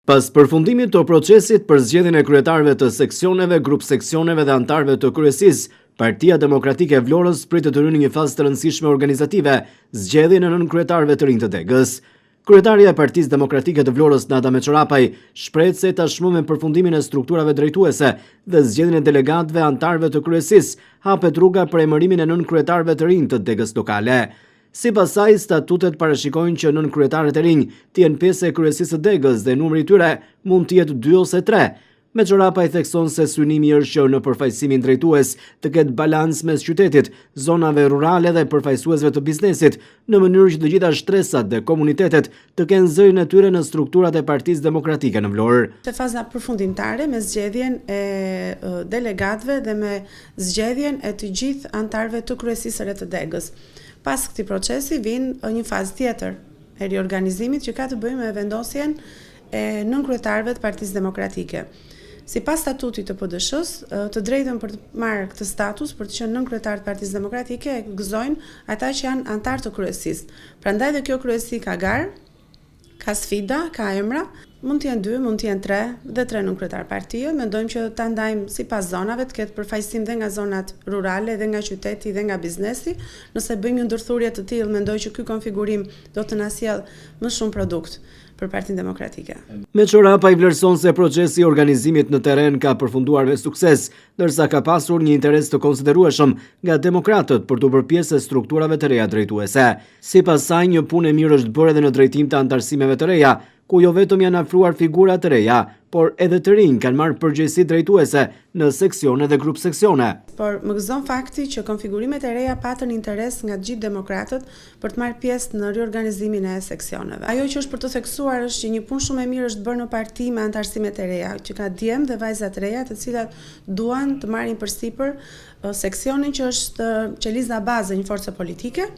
Pas përfundimit të procesit për zgjedhjen e kryetarëve të seksioneve, grup seksioneve dhe antarëve të kryesisë, Partia Demokratike e Vlorës pritet të hyjë në një fazë të rëndësishme organizative, zgjedhjen e nënkryetarëve të rinj të Degës. Kryetaria e Partisë Demokratike të Vlorës, Nada Meçorapaj, shpreh se tashmë me përfundimin e strukturave drejtuese dhe zgjedhjen e delegatëve antarëve të kryesisë, hapet rruga për emërimin e nënkryetarëve të rinj të Degës lokale. Sipas saj, statutet parashikojnë që nënkryetarët e rinj të jenë pjesë e kryesisë së Degës dhe numri i tyre mund të jetë 2 ose 3. Meçorapaj thekson se synimi është që në përfaqësimin drejtues të ketë balans mes qytetit, zonave rurale dhe përfaqësuesve të biznesit, në mënyrë që të gjitha shtresat dhe komunitetet të kenë zërin e tyre në strukturat e Partisë Demokratike në Vlorë. Në faza përfundimtare me zgjedhjen e delegatëve dhe me zgjedhjen e të gjithë antarëve të kryesisë së re të Degës. Pas këtij procesi vjen një fazë tjetër e riorganizimit që ka të bëjë me vendosjen e nënkryetarëve të Partisë Demokratike. Sipas statutit të PD-s, të drejtën për të marrë këtë status për të qenë nënkryetar të Partisë Demokratike e gëzojnë ata që janë antar të kryesisë. Prandaj dhe kjo kryesi ka garë, ka sfida, ka emra, mund të jenë 2, mund të jenë 3 dhe 3 nënkryetar partie. Mendojmë që ta ndajmë sipas zonave, të ketë përfaqësim dhe nga zonat rurale, dhe nga qyteti, dhe nga biznesi. Nëse bëjmë një ndërthurje të tillë, mendoj që ky konfigurim do të na sjellë më shumë produkt për Partinë Demokratike. Meçorapaj vlerëson se procesi i organizimit në terren ka përfunduar me sukses, ndërsa ka pasur një interes të konsiderueshëm nga demokratët për të bërë pjesë e strukturave të reja drejtuese. Sipas saj, një punë e mirë është bërë edhe në drejtim të antarësimeve të reja, ku jo vetëm janë afruar figura të reja, por edhe të rinj kanë marrë përgjegjësi drejtuese në seksione dhe grup seksione. Por më gëzon fakti që konfigurimet e reja patën interes nga të gjithë demokratët për të marrë pjesë në riorganizimin e seksioneve. Ajo që është për të theksuar është që një punë shumë e mirë është bërë në parti me antarësimet e reja, që ka djemë dhe vajza të reja, të cilat duan të marrin përsipër seksionin që është qeliza bazë e një force politike.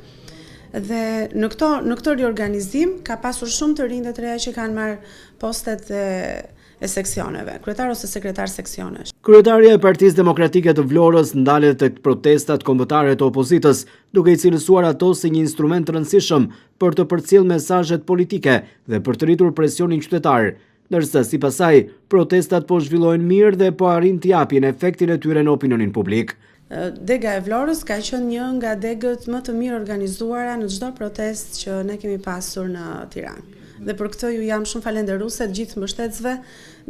Dhe në këto riorganizim ka pasur shumë të rinj të reja që kanë marrë postet e seksioneve, kryetar ose sekretar seksionesh. Kryetaria e Partisë Demokratike të Vlorës ndalet tek protestat kombëtare të opozitës, duke i cilësuar ato si një instrument të rëndësishëm për të përcjellë mesazhet politike dhe për të rritur presionin qytetar. Ndërsa sipas saj, protestat po zhvillojnë mirë dhe po arrin të japin efektin e tyre në opinionin publik. Dega e Vlorës ka qenë një nga degët më të mirë organizuara në çdo protestë që ne kemi pasur në Tiranë. Dhe për këtë ju jam shumë falenderuese të gjithë mbështetësve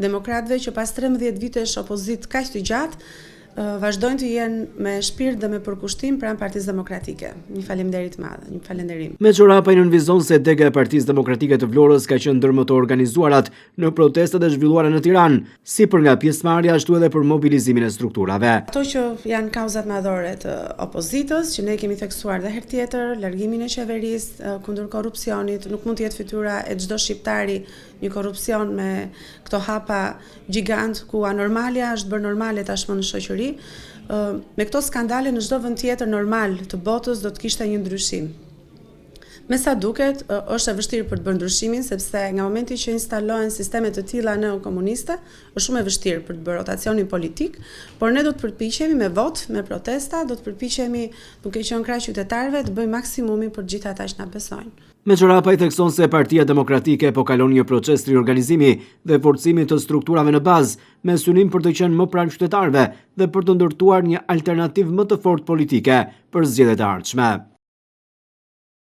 demokratëve që pas 13 vitesh opozitë kaq të gjatë vazhdojnë të jenë me shpirt dhe me përkushtim pranë Partisë Demokratike. Një faleminderit të madh, një falenderim. Meçorapaj nënvizon se dega e Partisë Demokratike të Vlorës ka qenë ndër më të organizuarat në protestat e zhvilluara në Tiranë, si për nga pjesëmarrja ashtu edhe për mobilizimin e strukturave. Ato që janë kauzat madhore të opozitës, që ne kemi theksuar dhe herë tjetër, largimin e qeverisë kundër korrupsionit, nuk mund të jetë fytyra e çdo shqiptari një korrupsion me këto hapa gjigant ku anormalia është bërë normale tashmë në shoqëri. Me këto skandale në çdo vend tjetër normal të botës do të kishte një ndryshim. Me sa duket, është e vështirë për të bërë ndryshimin, sepse nga momenti që instalohen sisteme të tilla neokomuniste, është shumë e vështirë për të bërë rotacionin politik, por ne do të përpiqemi me votë, me protesta, do të përpiqemi duke qenë krah qytetarëve të bëjmë maksimumin për gjithë ata që na besojnë. Meçorapaj thekson se Partia Demokratike po kalon një proces riorganizimi dhe forcimi të strukturave në bazë, me synim për të qenë më pranë qytetarëve dhe për të ndërtuar një alternativë më të fortë politike për zgjedhjet e ardhshme.